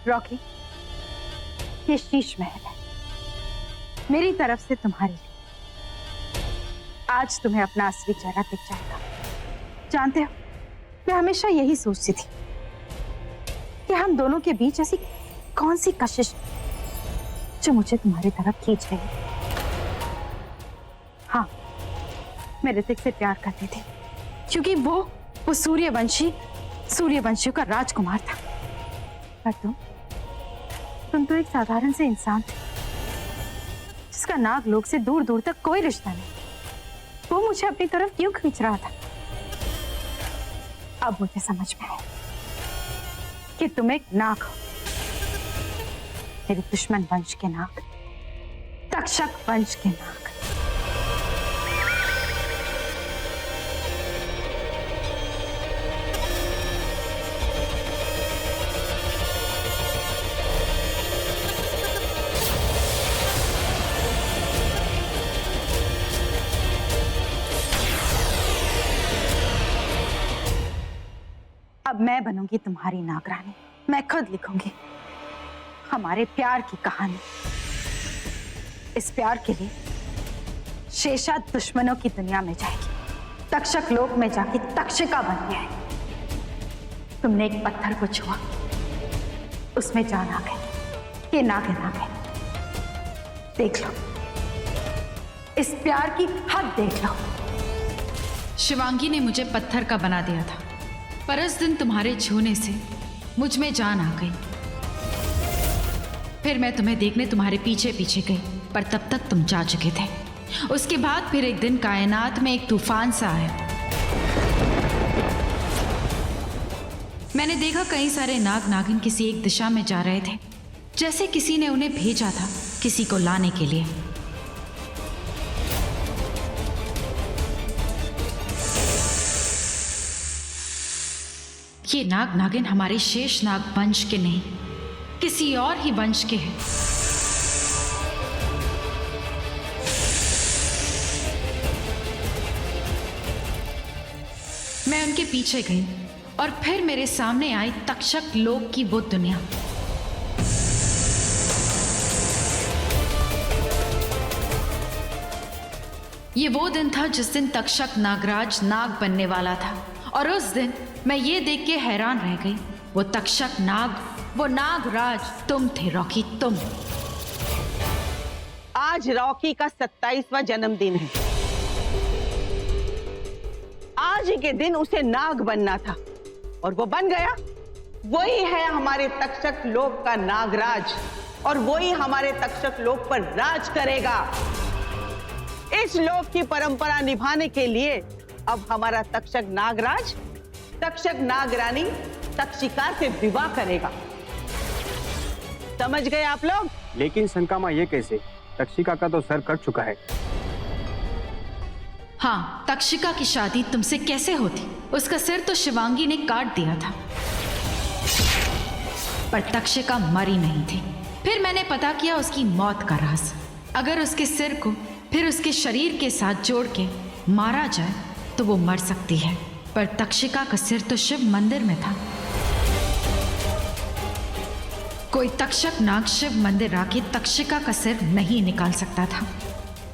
Rocky, ये शीश महल है मेरी तरफ से तुम्हारे लिए। आज तुम्हें अपना असली चेहरा दिख जाएगा। जानते हो, मैं हमेशा यही सोचती थी कि हम दोनों के बीच ऐसी कौन सी कशिश जो मुझे तुम्हारी तरफ खींच रही है। हाँ, मैं ऋतिक से प्यार करती थी क्योंकि वो सूर्यवंशियों का राजकुमार था। पर तुम तो एक साधारण से इंसान थे जिसका नागलोक से दूर दूर तक कोई रिश्ता नहीं। वो मुझे अपनी तरफ क्यों खींच रहा था? अब मुझे समझ में आया कि तुम एक नाग हो, मेरे दुश्मन वंश के नाग, तक्षक वंश के नाग। अब मैं बनूंगी तुम्हारी नागरानी। मैं खुद लिखूंगी हमारे प्यार की कहानी। इस प्यार के लिए शेषा दुश्मनों की दुनिया में जाएगी, तक्षक लोक में जाके तक्षिका बन गया है। तुमने एक पत्थर को छुआ, उसमें जान आ गई। ये नागिन आ गई। देख लो, इस प्यार की हद देख लो। शिवांगी ने मुझे पत्थर का बना दिया था, पर उस दिन तुम्हारे छूने से मुझ में जान आ गई। फिर मैं तुम्हें देखने तुम्हारे पीछे पीछे गई, पर तब तक तुम जा चुके थे। उसके बाद फिर एक दिन कायनात में एक तूफान सा आया। मैंने देखा कई सारे नाग नागिन किसी एक दिशा में जा रहे थे, जैसे किसी ने उन्हें भेजा था किसी को लाने के लिए। ये नाग नागिन हमारे शेष नाग वंश के नहीं, किसी और ही वंश के हैं। मैं उनके पीछे गई और फिर मेरे सामने आई तक्षक लोक की वो दुनिया। ये वो दिन था जिस दिन तक्षक नागराज नाग बनने वाला था, और उस दिन मैं ये देख के हैरान रह गई। वो तक्षक नाग, वो नागराज तुम थे रॉकी, तुम। आज रॉकी का 27वां जन्मदिन है। आज ही के दिन उसे नाग बनना था और वो बन गया। वही है हमारे तक्षक लोक का नागराज, और वही हमारे तक्षक लोक पर राज करेगा। इस लोक की परंपरा निभाने के लिए अब हमारा तक्षक नागराज तक्षक नागरानी तक्षिका से विवाह करेगा। समझ गए आप लोग? लेकिन संकामा, ये कैसे? तक्षिका का तो सर कट चुका है। हाँ, तक्षिका की शादी तुमसे कैसे होती? उसका सिर तो शिवांगी ने काट दिया था, पर तक्षिका मरी नहीं थी। फिर मैंने पता किया उसकी मौत का राज। अगर उसके सिर को फिर उसके शरीर के साथ जोड़ के मारा जाए तो वो मर सकती है, पर तक्षिका का सिर तो शिव मंदिर में था। कोई तक्षक नाग शिव मंदिर आके तक्षिका का सिर नहीं निकाल सकता था,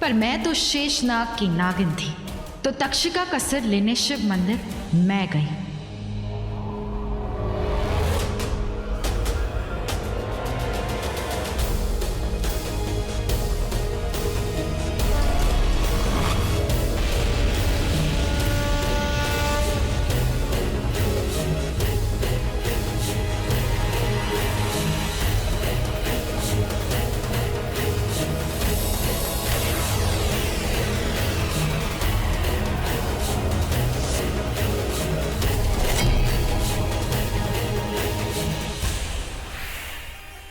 पर मैं तो शेषनाग की नागिन थी, तो तक्षिका का सिर लेने शिव मंदिर मैं गई।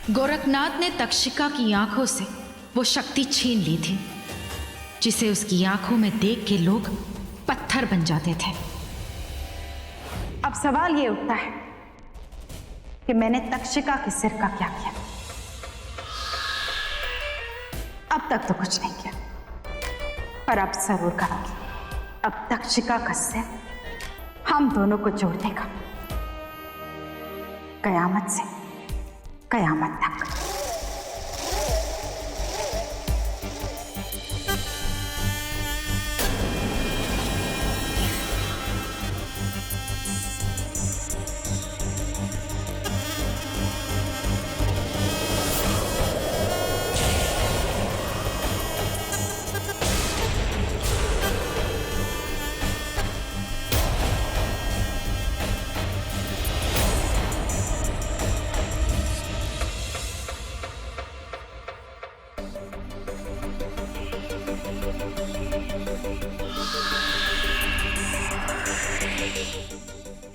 गोरखनाथ ने तक्षिका की आंखों से वो शक्ति छीन ली थी जिसे उसकी आंखों में देख के लोग पत्थर बन जाते थे। अब सवाल ये उठता है कि मैंने तक्षिका के सिर का क्या किया? अब तक तो कुछ नहीं किया, पर अब जरूर करूंगी। अब तक्षिका का सिर हम दोनों को जोड़ देगा। कयामत तक।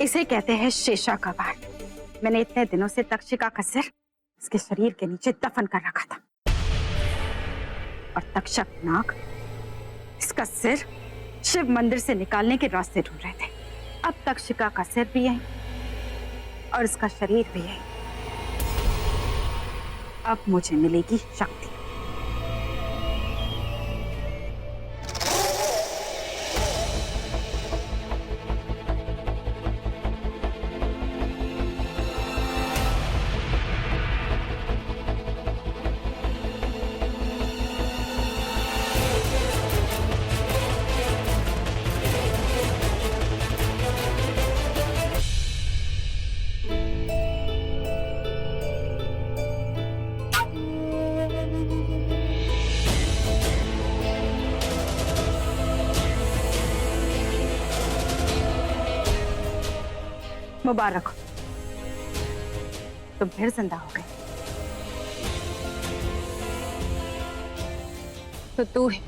इसे कहते हैं शेषा का वार। मैंने इतने दिनों से तक्षिका का सिर इसके शरीर के नीचे दफन कर रखा था, और तक्षक नाग इसका सिर शिव मंदिर से निकालने के रास्ते ढूंढ रहे थे। अब तक्षिका का सिर भी यहीं और इसका शरीर भी यहीं। अब मुझे मिलेगी शक्ति। मुबारक हो, तुम फिर जिंदा हो गए। तो तू है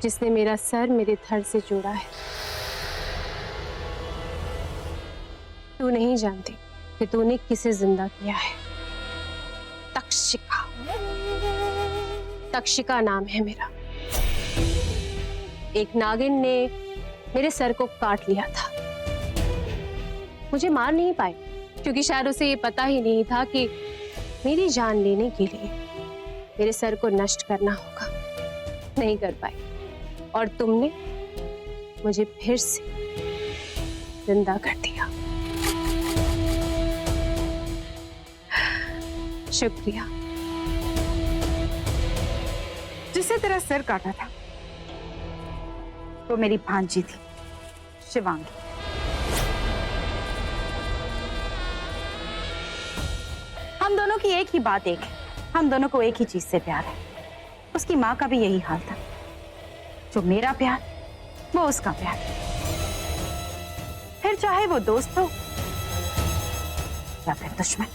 जिसने मेरा सर मेरे धड़ से जोड़ा है। तू नहीं जानती कि तूने किसे जिंदा किया है। तक्षिका, तक्षिका नाम है मेरा। एक नागिन ने मेरे सर को काट लिया था। मुझे मार नहीं पाए क्योंकि शायद उसे ये पता ही नहीं था कि मेरी जान लेने के लिए मेरे सर को नष्ट करना होगा। नहीं कर पाई और तुमने मुझे फिर से जिंदा कर दिया। शुक्रिया। जिसे तेरा सिर काटा था वो मेरी भांजी थी, शिवांगी। हम दोनों की एक ही बात एक है, हम दोनों को एक ही चीज से प्यार है। उसकी माँ का भी यही हाल था। जो मेरा प्यार वो उसका प्यार, फिर चाहे वो दोस्त हो या फिर दुश्मन।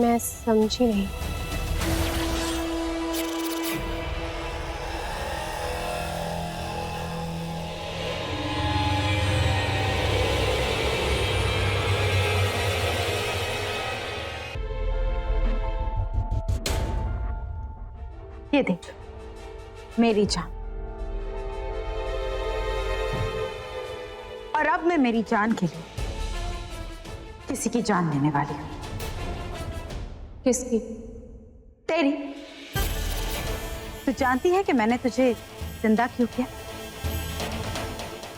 मैं समझी नहीं। ये देख मेरी जान, और अब मैं मेरी जान के लिए किसी की जान लेने वाली हूं। किसकी? तेरी। तू जानती है कि मैंने तुझे जिंदा क्यों किया?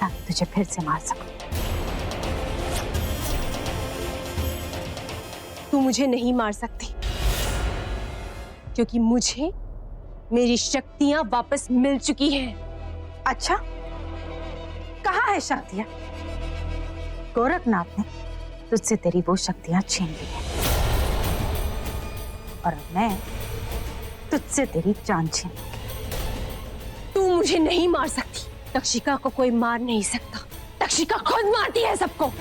ताकि तुझे फिर से मार सकूं। तू मुझे नहीं मार सकती क्योंकि मुझे मेरी शक्तियां वापस मिल चुकी हैं। अच्छा, कहाँ है शक्तियां? गोरखनाथ ने तुझसे तेरी वो शक्तियां छीन ली है, और अब मैं तुझसे तेरी जान छीन लूंगी। तू मुझे नहीं मार सकती। तक्षिका को कोई मार नहीं सकता। तक्षिका खुद मारती है सबको।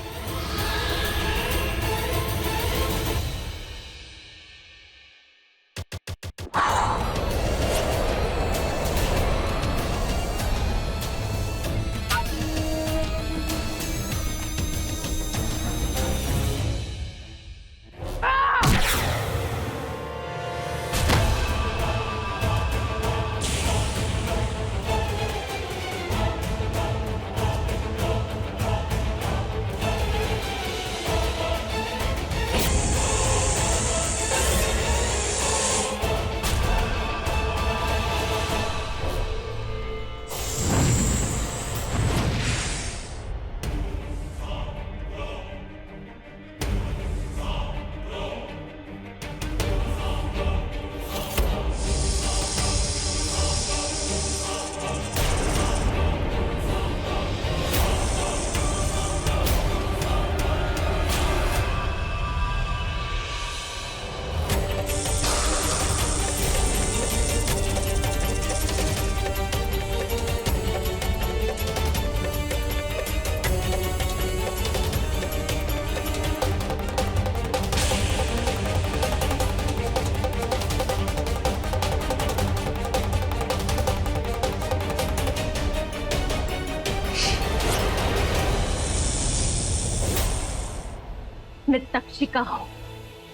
मैं तक्षिका हूं,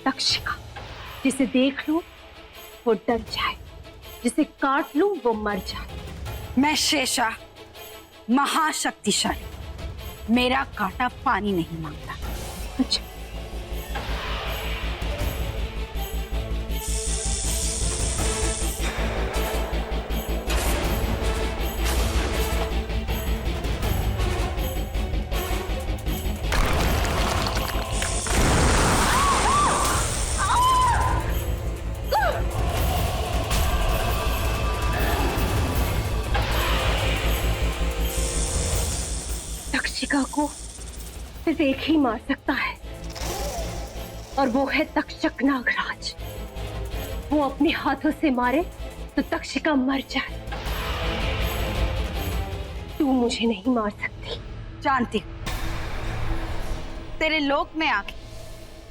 तक्षिका। जिसे देख लूं वो डर जाए, जिसे काट लूं वो मर जाए। मैं शेषा, महाशक्तिशाली। मेरा कांटा पानी नहीं मांगता। अच्छा, तक्षिका को सिर्फ एक ही मार सकता है और वो है तक्षक नागराज। वो अपने हाथों से मारे तो तक्षिका मर जाए। तू मुझे नहीं मार सकती। जानती हूँ तेरे लोक में आके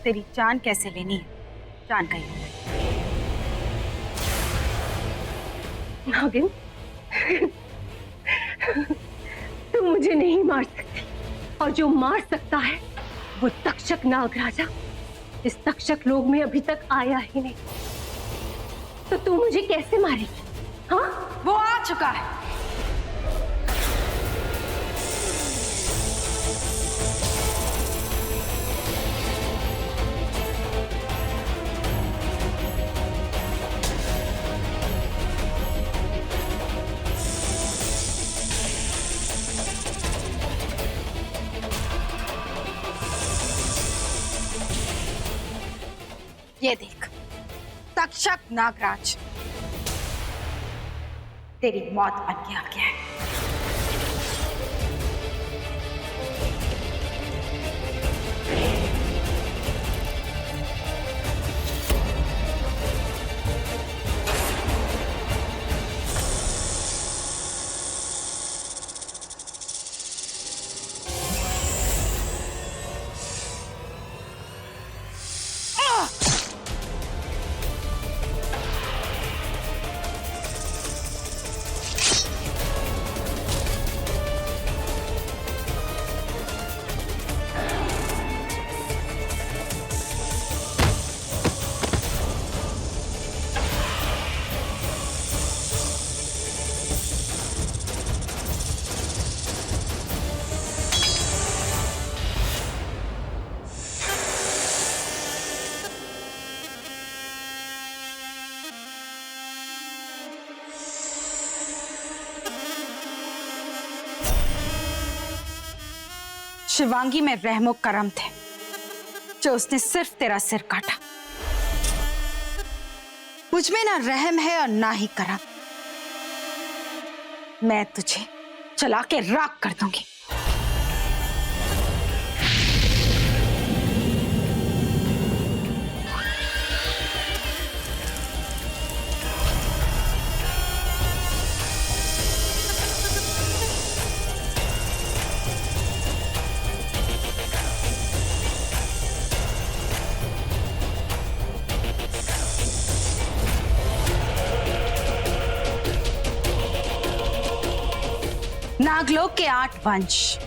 तेरी जान कैसे लेनी है, जान गई हूँ। नागिन, तू मुझे नहीं मार सकती, और जो मार सकता है वो तक्षक नागराजा इस तक्षक लोक में अभी तक आया ही नहीं। तो तू मुझे कैसे मारेगी? हाँ, वो आ चुका है। ये देख, तक्षक नागराज तेरी मौत बन के आ गया है। शिवांगी में रहमो करम थे जो उसने सिर्फ तेरा सिर काटा। मुझ में ना रहम है और ना ही करम। मैं तुझे चला के राख कर दूंगी। नागलोक के 8 वंश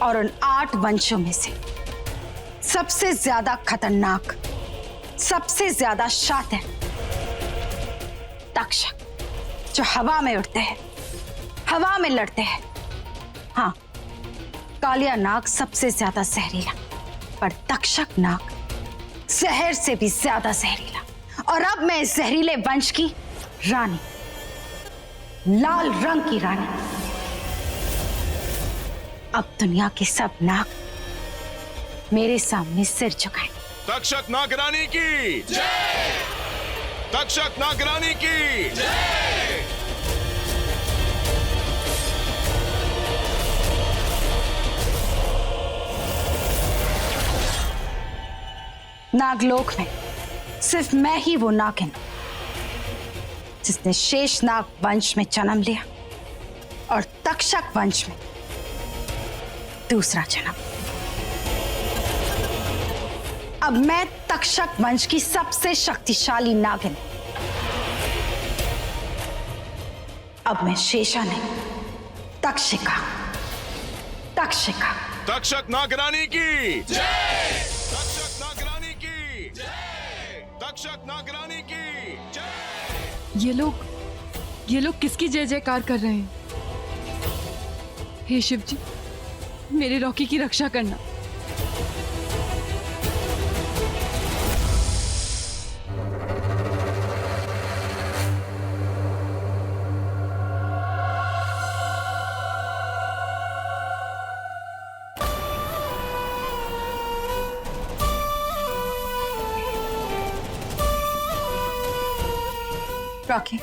और उन 8 वंशों में से सबसे ज्यादा खतरनाक, सबसे ज्यादा शातिर तक्षक, जो हवा में उड़ते हैं, हवा में लड़ते हैं। हाँ, कालिया नाग सबसे ज्यादा जहरीला, पर तक्षक नाग जहर से भी ज्यादा जहरीला। और अब मैं इस जहरीले वंश की रानी, लाल रंग की रानी। अब दुनिया के सब नाग मेरे सामने सिर झुकाएं। तक्षक नागरानी की जय! तक्षक नागरानी की जय! नागलोक में सिर्फ मैं ही वो नागिन जिसने शेष नाग वंश में जन्म लिया और तक्षक वंश में दूसरा जन्म। अब मैं तक्षक वंश की सबसे शक्तिशाली नागिन। अब मैं शेषा नहीं, तक्षिका। तक्षिका। तक्षक नागरानी की जय! तक्षक नागरानी की जय। ये लोग किसकी जय जयकार कर रहे हैं? हे शिव जी, मेरे रॉकी की रक्षा करना। रॉकी,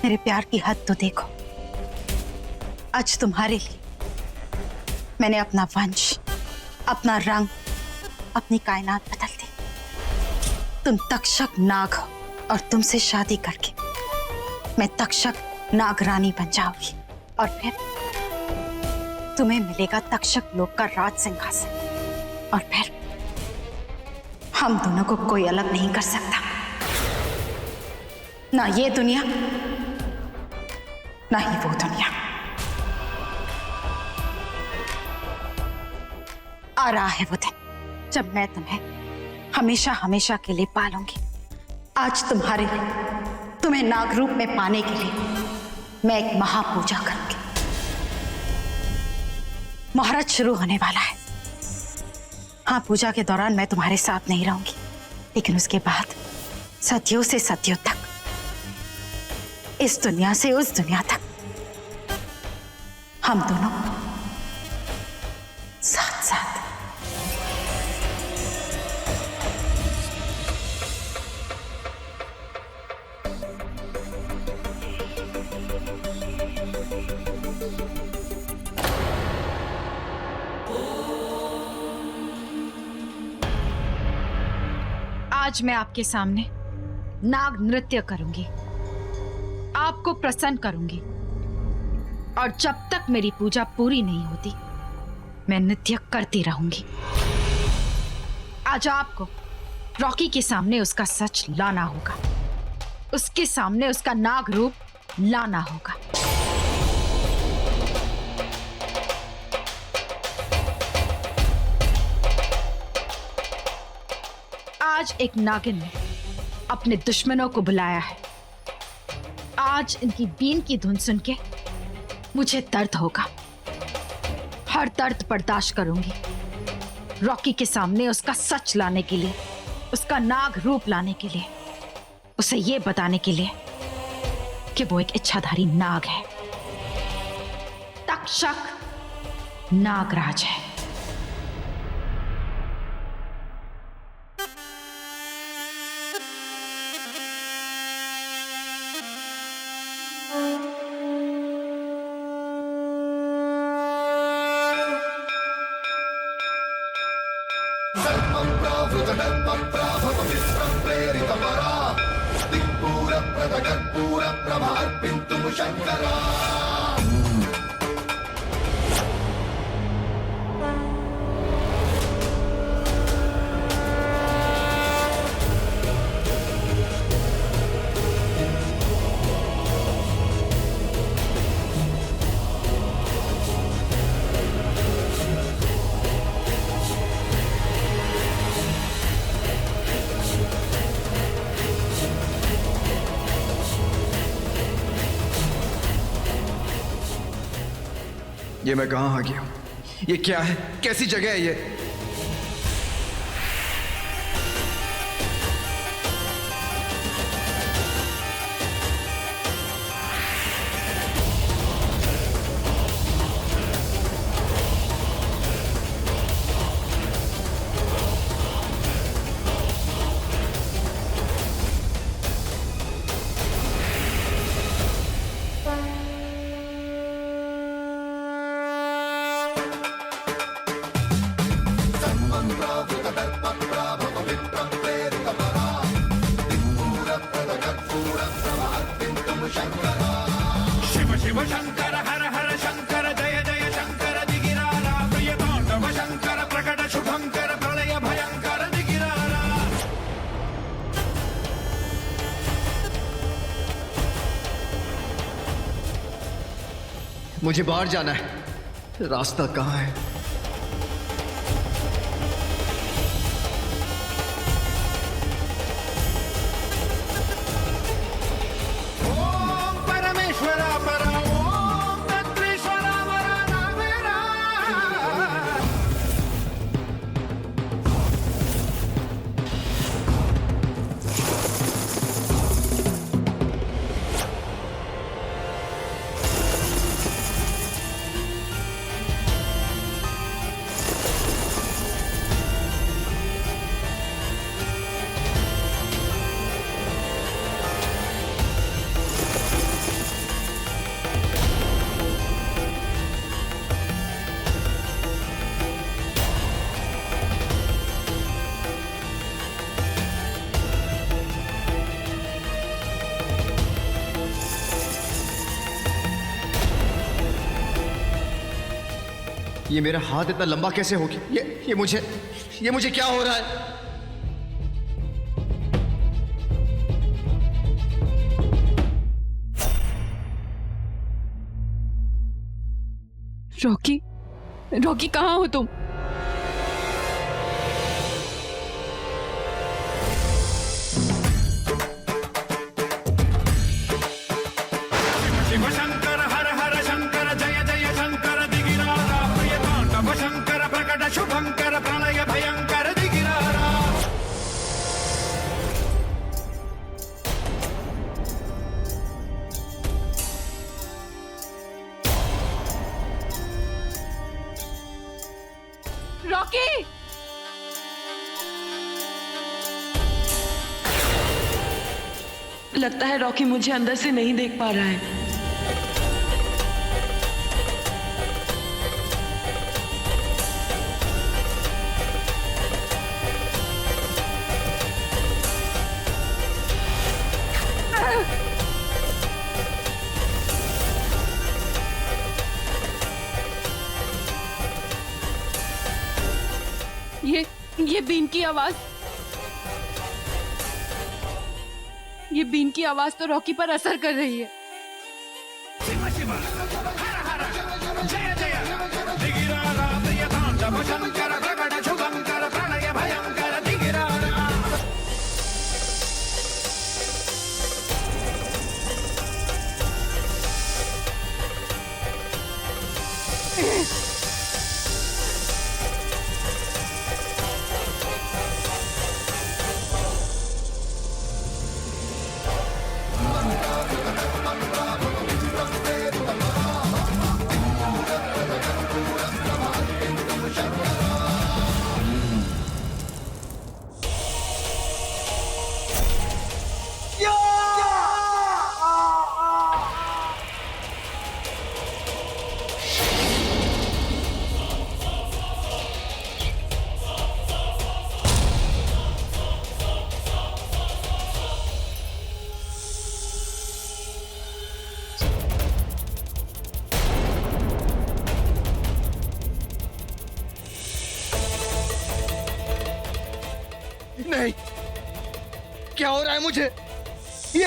मेरे प्यार की हद तो देखो। आज तुम्हारे लिए मैंने अपना वंश, अपना रंग, अपनी कायनात बदल दी। तुम तक्षक नाग हो और तुमसे शादी करके मैं तक्षक नागरानी बन जाऊंगी और फिर तुम्हें मिलेगा तक्षक लोक का राज सिंहासन और फिर हम दोनों को कोई अलग नहीं कर सकता। ना ये दुनिया, ना ही वो दुनिया। आ रहा है वो दिन जब मैं तुम्हें हमेशा हमेशा के लिए पालूंगी। आज तुम्हारे लिए, तुम्हें नाग रूप में पाने के लिए मैं एक महापूजा करूंगी। मुहूर्त शुरू होने वाला है। हाँ, पूजा के दौरान मैं तुम्हारे साथ नहीं रहूंगी, लेकिन उसके बाद सदियों से सदियों तक, इस दुनिया से उस दुनिया तक हम दोनों साथ साथ। आज मैं आपके सामने नाग नृत्य करूंगी, आपको प्रसन्न करूंगी और जब तक मेरी पूजा पूरी नहीं होती मैं नृत्य करती रहूंगी। आज आपको रॉकी के सामने उसका सच लाना होगा, उसके सामने उसका नाग रूप लाना होगा। आज एक नागिन ने अपने दुश्मनों को बुलाया है। आज इनकी बीन की धुन सुन के मुझे दर्द होगा। हर दर्द बर्दाश्त करूंगी रॉकी के सामने उसका सच लाने के लिए, उसका नाग रूप लाने के लिए, उसे यह बताने के लिए कि वो एक इच्छाधारी नाग है, तक्षक नागराज है। ये मैं कहां आ गया हूं? ये क्या है? कैसी जगह है ये? मुझे बाहर जाना है। रास्ता कहाँ है? ये मेरा हाथ इतना लंबा कैसे हो गया? ये मुझे क्या हो रहा है? रॉकी, रॉकी कहाँ हो तुम? शिव शंकर हर हर शंकर जय जय शंकर दिगिरारा प्रिय तांडव शंकर प्रकट शुभंकर प्रणय भयंकर दिगिरारा। रॉकी! लगता है रॉकी मुझे अंदर से नहीं देख पा रहा है। ये बीन की आवाज, ये बीन की आवाज तो रॉकी पर असर कर रही है। शिव शिव हर हर जय जय दिगिरारा प्रिय तांडव शंकर प्रकट शुभंकर प्रणय भयंकर दिगिरारा। नहीं, क्या हो रहा है मुझे? ये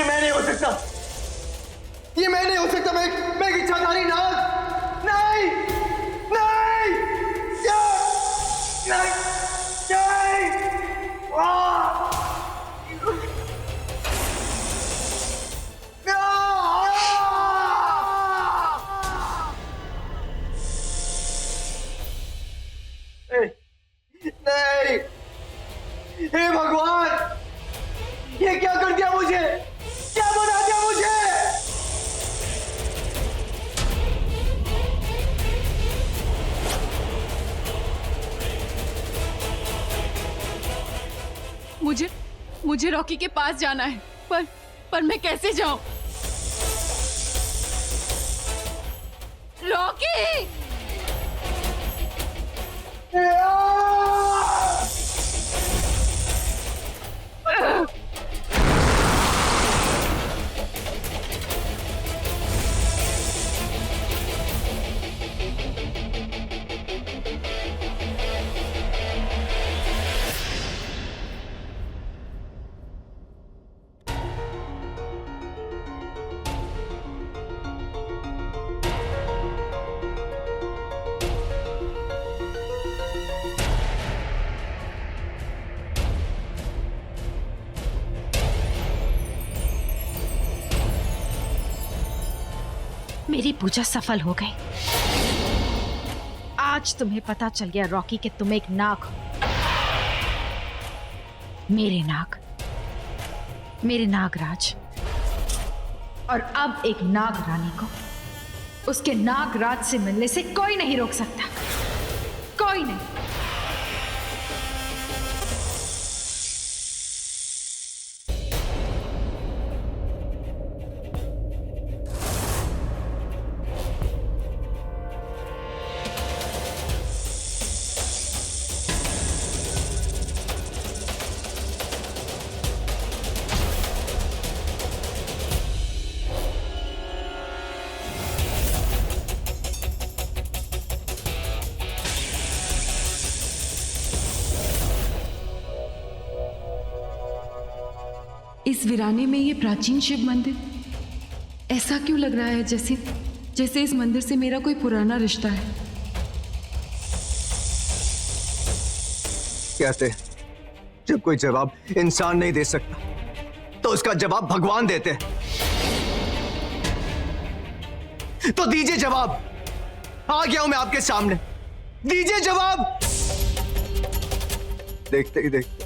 मैं नहीं हो सकता, ये मैं नहीं हो सकता। मैं एक इच्छाधारी नाग। नहीं नहीं नहीं नहीं वाह! नहीं, हे भगवान, ये क्या कर दिया मुझे? क्या बना दिया मुझे? मुझे रॉकी के पास जाना है, पर मैं कैसे जाऊं? रॉकी! मेरी पूजा सफल हो गई। आज तुम्हें पता चल गया रॉकी कि तुम एक नाग हो। मेरे नागराज, और अब एक नाग रानी को उसके नागराज से मिलने से कोई नहीं रोक सकता, कोई नहीं। इस वीराने में ये प्राचीन शिव मंदिर, ऐसा क्यों लग रहा है जैसे जैसे इस मंदिर से मेरा कोई पुराना रिश्ता है। कहते हैं, जब कोई जवाब इंसान नहीं दे सकता तो उसका जवाब भगवान देते हैं। तो दीजिए जवाब, आ गया हूं मैं आपके सामने, दीजिए जवाब। देखते ही देखते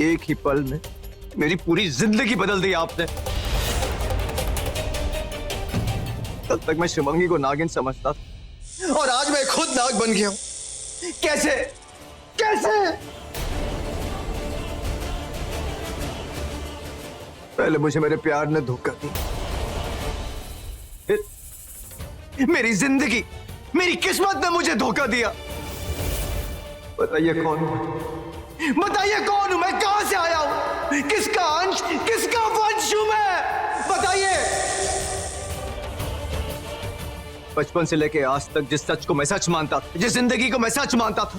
एक ही पल में मेरी पूरी जिंदगी बदल दी आपने। तब तक मैं शिवंगी को नागिन समझता था और आज मैं खुद नाग बन गया हूं। कैसे कैसे? पहले मुझे मेरे प्यार ने धोखा दिया, फिर मेरी जिंदगी, मेरी किस्मत ने मुझे धोखा दिया। बताइए कौन हूं? बताइए कौन हूं मैं? कहां से आया हूं? किसका अंश, किसका वंश हूं मैं? बताइए। बचपन से लेके आज तक जिस सच को मैं सच मानता था, जिस जिंदगी को मैं सच मानता था,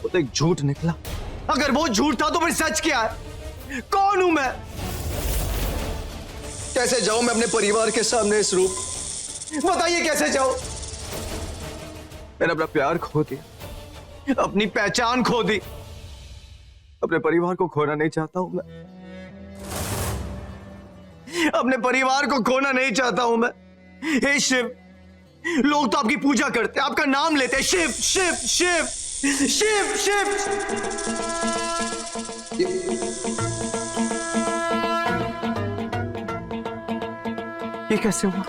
वो तो एक झूठ निकला। अगर वो झूठ था तो फिर सच क्या है? कौन हूं मैं? कैसे जाऊं मैं अपने परिवार के सामने इस रूप? बताइए कैसे जाऊं? मैंने अपना प्यार खो दिया, अपनी पहचान खो दी, अपने परिवार को खोना नहीं चाहता हूं मैं। अपने परिवार को खोना नहीं चाहता हूं मैं। हे शिव, लोग तो आपकी पूजा करते हैं, आपका नाम लेते हैं, शिव शिव शिव शिव शिव। ये कैसे हुआ?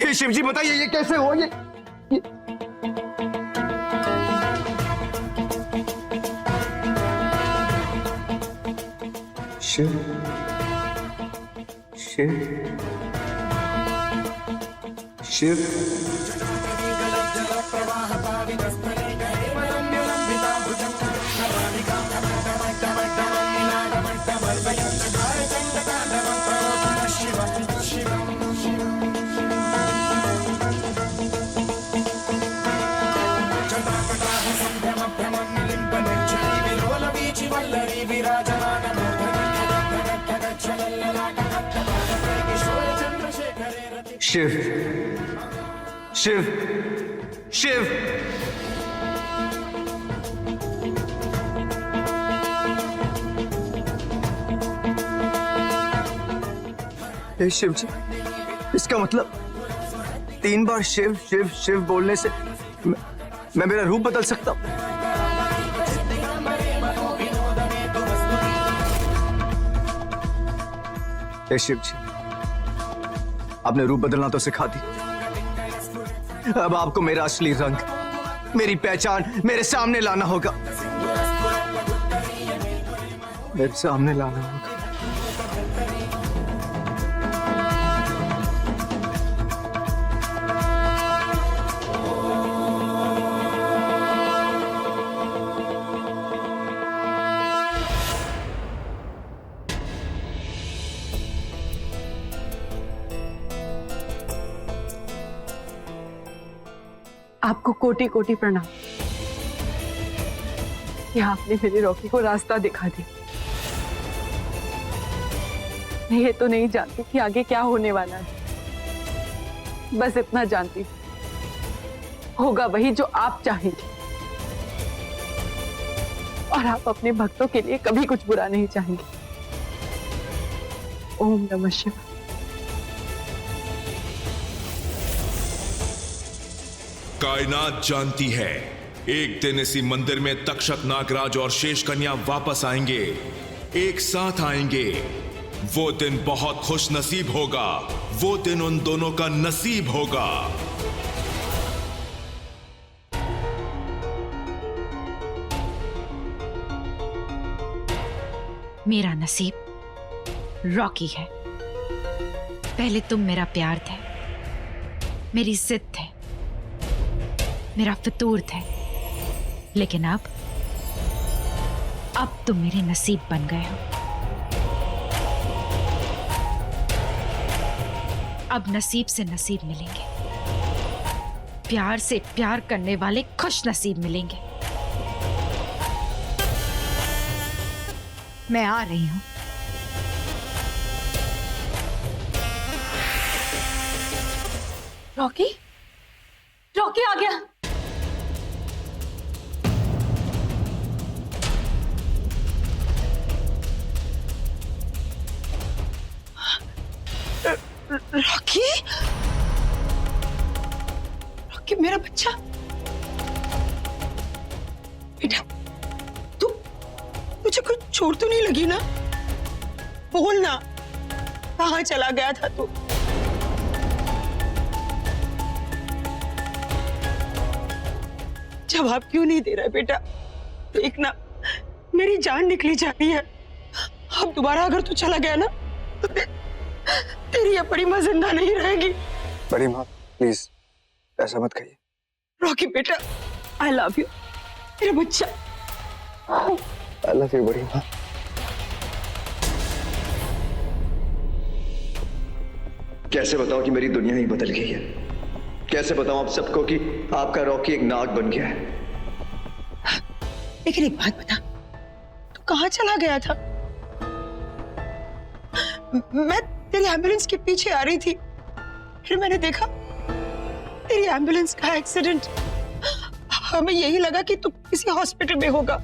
हे शिव जी बताइए ये कैसे हुआ? ये शिव शिव शिव। शिव शिव शिव। हे शिव जी, इसका मतलब 3 बार शिव शिव शिव बोलने से मैं मेरा रूप बदल सकता हूं? हे शिव जी, आपने रूप बदलना तो सिखा दी, अब आपको मेरा असली रंग, मेरी पहचान मेरे सामने लाना होगा, मेरे सामने लाना होगा। आपको कोटि कोटि प्रणाम कि आपने मेरे रॉकी को रास्ता दिखा दिया। मैं ये तो नहीं जानती कि आगे क्या होने वाला है, बस इतना जानती हूँ होगा वही जो आप चाहेंगे, और आप अपने भक्तों के लिए कभी कुछ बुरा नहीं चाहेंगे। ओम नमः शिवाय। कायनात जानती है एक दिन इसी मंदिर में तक्षक नागराज और शेष कन्या वापस आएंगे, एक साथ आएंगे। वो दिन बहुत खुश नसीब होगा, वो दिन उन दोनों का नसीब होगा। मेरा नसीब रॉकी है। पहले तुम मेरा प्यार थे, मेरी जिद थे, मेरा फितूर थे, लेकिन अब तुम मेरे नसीब बन गए हो। अब नसीब से नसीब मिलेंगे, प्यार से प्यार करने वाले खुश नसीब मिलेंगे। मैं आ रही हूँ। रॉकी, रॉकी आ गया। रॉकी, रॉकी मेरा बच्चा, बेटा तू मुझे कुछ चोट तो नहीं लगी ना? बोल ना, कहाँ चला गया था तू? जवाब क्यों नहीं दे रहा है बेटा? देखना, मेरी जान निकली जा रही है। अब दोबारा अगर तू चला गया ना तो तेरी ये बड़ी माँ जिंदा नहीं रहेगी। बड़ी माँ प्लीज ऐसा मत कहिए। रॉकी बेटा, आई लव यू मेरा बच्चा। आई लव यू बड़ी माँ। कैसे बताओ कि मेरी दुनिया ही बदल गई है? कैसे बताऊं आप सबको कि आपका रॉकी एक नाग बन गया है? लेकिन एक बात बता, तू कहाँ चला गया था? मैं तेरी एम्बुलेंस के पीछे आ रही थी, फिर मैंने देखा तेरी एम्बुलेंस का एक्सीडेंट। हमें यही लगा कि तू किसी हॉस्पिटल में होगा।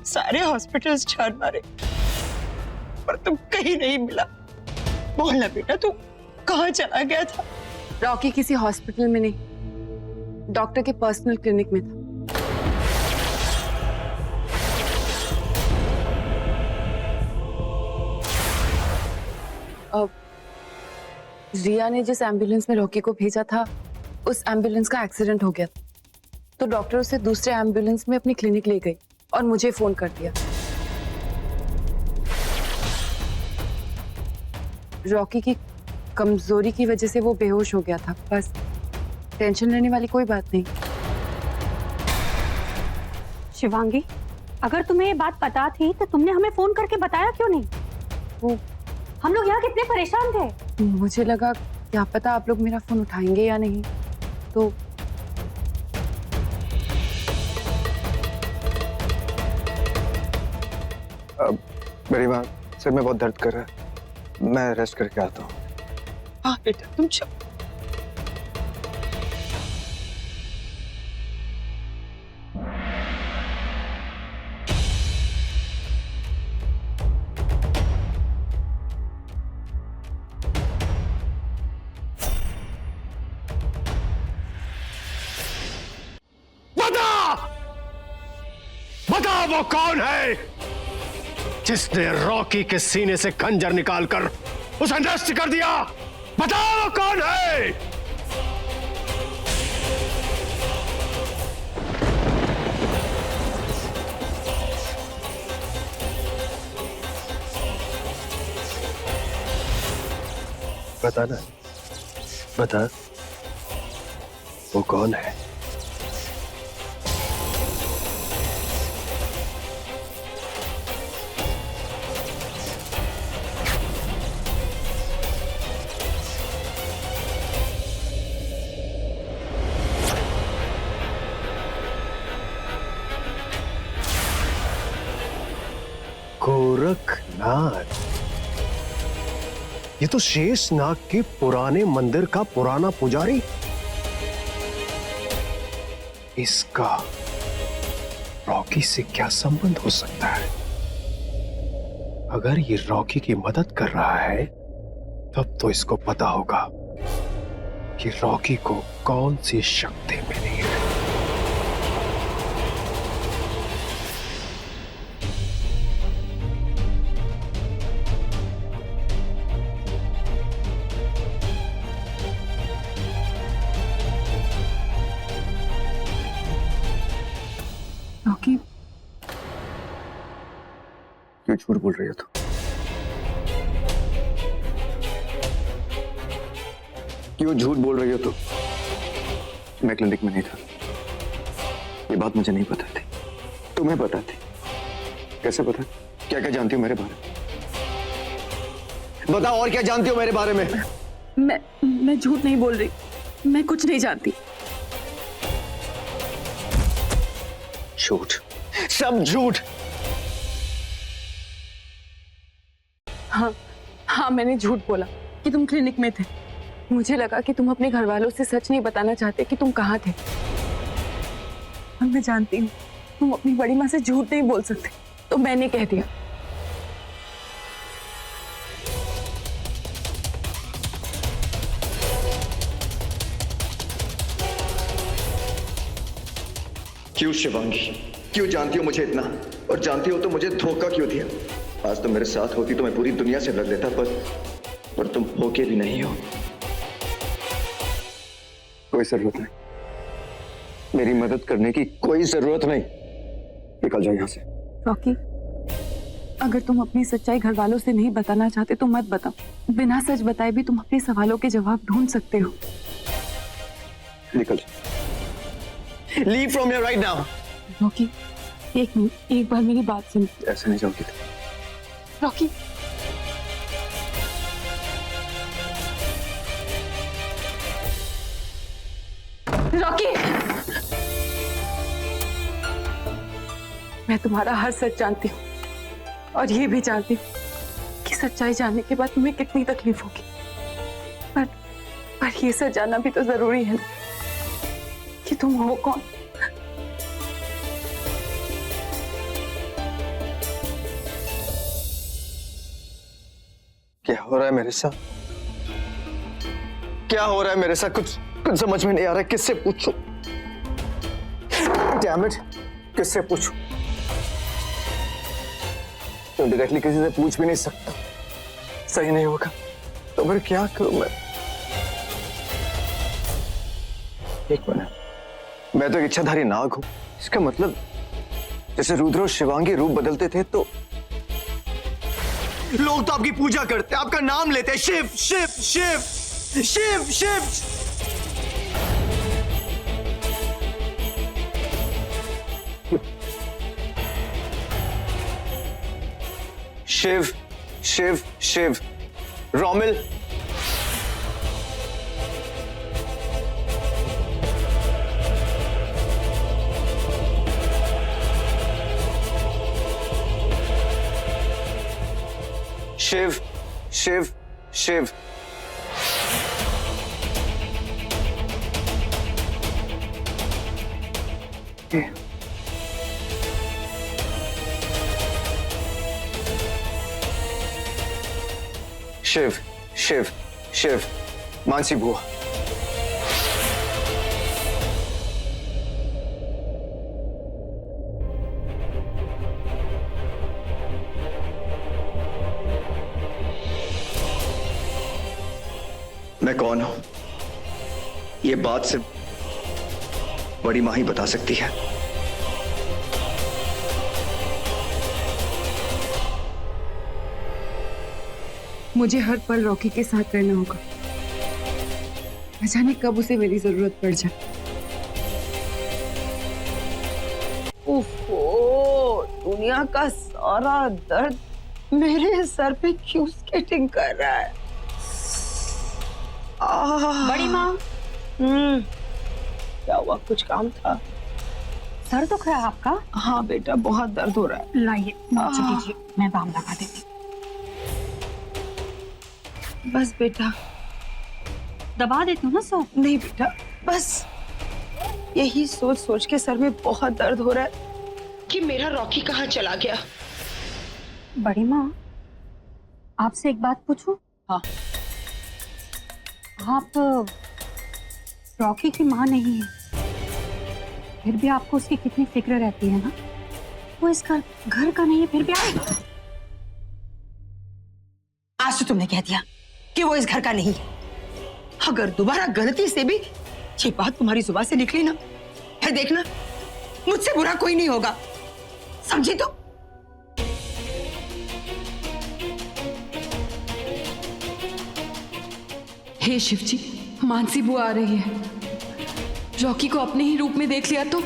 सारे हॉस्पिटल्स छान मारे पर तुम कहीं नहीं मिला। बोलना बेटा, तू कहाँ चला गया था? रॉकी किसी हॉस्पिटल में नहीं, डॉक्टर के पर्सनल क्लिनिक में था। रिया ने जिस एम्बुलेंस में रॉकी को भेजा था, उस एम्बुलेंस का एक्सीडेंट हो गया था, तो डॉक्टर उसे दूसरे एम्बुलेंस में अपनी क्लिनिक ले गई और मुझे फोन कर दिया। रॉकी की कमजोरी की वजह से वो बेहोश हो गया था। बस, टेंशन लेने वाली कोई बात नहीं। शिवांगी, अगर तुम्हें ये बात पता थी तो तुमने हमें फोन करके बताया क्यों नहीं? वो हम लोग यहाँ कितने परेशान थे। मुझे लगा क्या पता आप लोग मेरा फोन उठाएंगे या नहीं, तो मेरी माँ, सिर में बहुत दर्द कर रहा है, मैं रेस्ट करके आता हूँ। हाँ बेटा, तुम चलो। बता वो कौन है जिसने रॉकी के सीने से खंजर निकालकर उसे नष्ट कर दिया? बता वो कौन है? बता ना, बता वो कौन है? गोरखनाथ, ये तो शेषनाग के पुराने मंदिर का पुराना पुजारी। इसका रॉकी से क्या संबंध हो सकता है? अगर ये रॉकी की मदद कर रहा है तब तो इसको पता होगा कि रॉकी को कौन सी शक्ति मिली है। रॉकी, क्यों झूठ बोल रही हो तू? क्यों झूठ बोल रही हो तू? मैं क्लिनिक में नहीं था, ये बात मुझे नहीं पता थी, तुम्हें पता थी। कैसे पता? क्या क्या जानती हो मेरे बारे में? बताओ, और क्या जानती हो मेरे बारे में? मैं झूठ नहीं बोल रही, मैं कुछ नहीं जानती। झूठ, सब झूठ। हाँ मैंने झूठ बोला कि तुम क्लिनिक में थे। मुझे लगा कि तुम अपने घर वालों से सच नहीं बताना चाहते कि तुम कहाँ थे। और मैं जानती हूँ तुम अपनी बड़ी माँ से झूठ नहीं बोल सकते, तो मैंने कह दिया। क्यों शिवांगी, क्यों जानती हो मुझे इतना, और जानती हो तो मुझे धोखा क्यों दिया? आज तो मेरे साथ होती तो मैं पूरी दुनिया से लड़ लेता, पर तुम होके भी नहीं हो। कोई जरूरत नहीं, मेरी मदद करने की कोई जरूरत नहीं। निकल जाओ यहाँ से। रॉकी, अगर तुम अपनी सच्चाई घर वालों से नहीं बताना चाहते तो मत बताओ। बिना सच बताए भी तुम अपने सवालों के जवाब ढूंढ सकते हो। निकल जाओ। Leave from here right now. Rocky, एक मिनट, एक बार मेरी बात सुन। ऐसे नहीं जाओगी। रॉकी, रॉकी, मैं तुम्हारा हर सच जानती हूँ और ये भी जानती हूँ कि सच्चाई जानने के बाद तुम्हें कितनी तकलीफ होगी, पर ये सच जानना भी तो जरूरी है कि तुम हो कौन। क्या हो रहा है मेरे साथ? क्या हो रहा है मेरे साथ? कुछ समझ में नहीं आ रहा है। किससे पूछूं? Damn it, किससे पूछूं? तो डायरेक्टली किसी से पूछ भी नहीं सकता, सही नहीं होगा। तो फिर क्या करूं मैं? एक मिनट, मैं तो एक इच्छाधारी नाग हूं। इसका मतलब जैसे रुद्र और शिवांगी रूप बदलते थे तो लोग तो आपकी पूजा करते, आपका नाम लेते, शिव शिव शिव शिव शिव। शिव शिव शिव। रोमिल, शिव शिव शिव। शिव शिव शिव। मानसी बुआ, मैं कौन हूं ये बात सिर्फ बड़ी मां ही बता सकती है। मुझे हर पल रॉकी के साथ रहना होगा, न जाने कब उसे मेरी जरूरत पड़ जाए। ओहो, दुनिया का सारा दर्द मेरे सर पे क्यों स्केटिंग कर रहा है? बड़ी माँ, क्या हुआ? कुछ काम था? सर दुख रहा है आपका? हाँ बेटा, बहुत दर्द हो रहा है। लाइए मुझे दीजिए, मैं बाम लगा देती हूँ। बस बेटा, दबा देती हूँ ना सर। नहीं बेटा, बस यही सोच सोच के सर में बहुत दर्द हो रहा है कि मेरा रॉकी कहाँ चला गया। बड़ी माँ, आपसे एक बात पूछूं? हाँ। आप रॉकी की माँ नहीं है, फिर भी आपको उसकी कितनी फिक्र रहती है ना। वो इस घर का नहीं है, फिर भी आज तो तुमने कह दिया कि वो इस घर का नहीं है। अगर दोबारा गलती से भी ये बात तुम्हारी जुबान से निकली ना, है देखना, मुझसे बुरा कोई नहीं होगा, समझी? तो हे शिव जी, मानसी बुआ आ रही है। रॉकी को अपने ही रूप में देख लिया तो?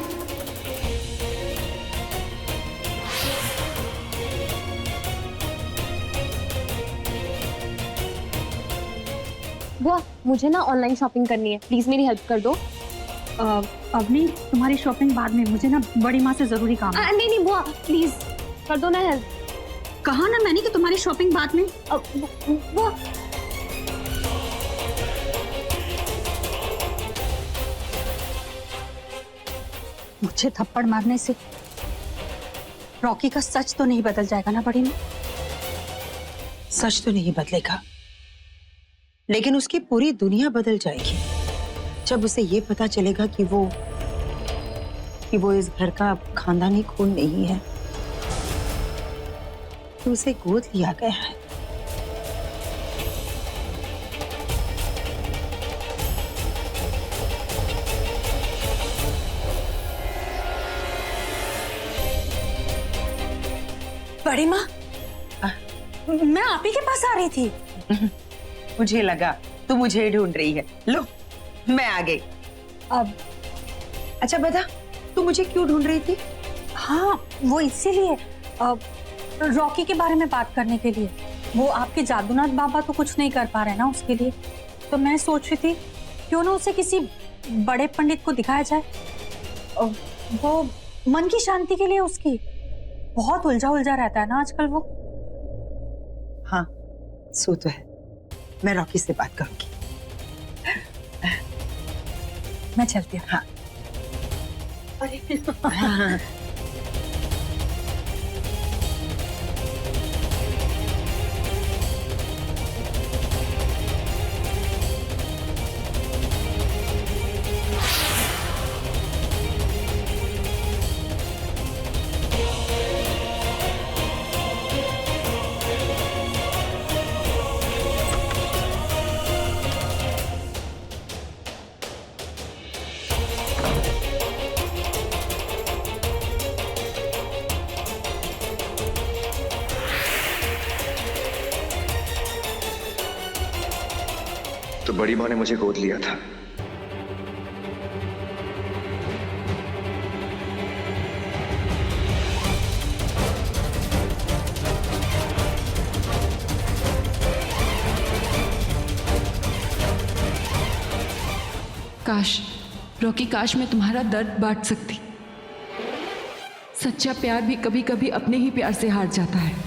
बुआ, मुझे ना ऑनलाइन शॉपिंग करनी है, प्लीज मेरी हेल्प कर दो। अब नहीं, तुम्हारी शॉपिंग बाद में, मुझे ना बड़ी माँ से जरूरी काम है। नहीं नहीं बुआ, प्लीज कर दो ना हेल्प। कहा ना मैंने कि तुम्हारी शॉपिंग बाद में। वो मुझे थप्पड़ मारने से रॉकी का सच तो नहीं बदल जाएगा ना बड़ी माँ? सच तो नहीं बदलेगा, लेकिन उसकी पूरी दुनिया बदल जाएगी जब उसे ये पता चलेगा कि वो इस घर का खानदानी खून नहीं है, कि उसे गोद लिया गया है। बड़ी माँ, मैं आप ही के पास आ रही थी। मुझे लगा तू मुझे ढूंढ रही है। लो, मैं आ गई। अब अच्छा बता, तू मुझे क्यों ढूंढ रही थी? हाँ, वो इसीलिए रॉकी के बारे में बात करने के लिए। वो आपके जादूनाथ बाबा तो कुछ नहीं कर पा रहे ना उसके लिए, तो मैं सोच रही थी क्यों ना उसे किसी बड़े पंडित को दिखाया जाए। वो मन की शांति के लिए उसकी बहुत उलझा रहता है ना आजकल वो। हाँ, सो तो है। मैं रॉकी से बात करूंगी। मैं चलती हूँ। हाँ। हाँ। तो बड़ी माँ ने मुझे गोद लिया था। काश रॉकी, काश मैं तुम्हारा दर्द बांट सकती। सच्चा प्यार भी कभी कभी अपने ही प्यार से हार जाता है।